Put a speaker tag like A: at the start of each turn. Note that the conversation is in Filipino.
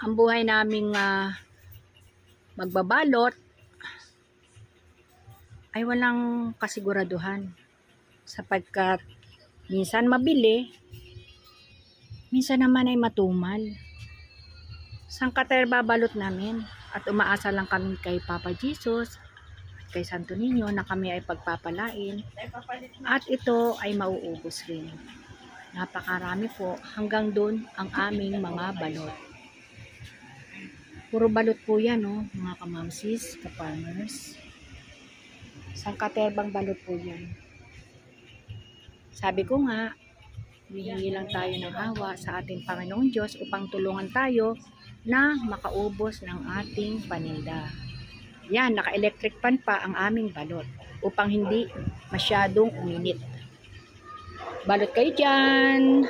A: Ang buhay naming magbabalot ay walang kasiguraduhan sapagkat minsan mabili, minsan naman ay matumal. Sangkater babalot namin at umaasa lang kami kay Papa Jesus at kay Santo Niño na kami ay pagpapalain at ito ay mauubos rin. Napakarami po, hanggang doon ang aming mga balot. Puro balot po yan, no, mga kamamsis, ka-farmers. Sangkaterbang balot po yan. Sabi ko nga, hihingi lang tayo ng awa sa ating Panginoong Diyos upang tulungan tayo na makaubos ng ating paninda. Yan, naka-electric pan pa ang aming balot upang hindi masyadong uminit. Balot kayo dyan!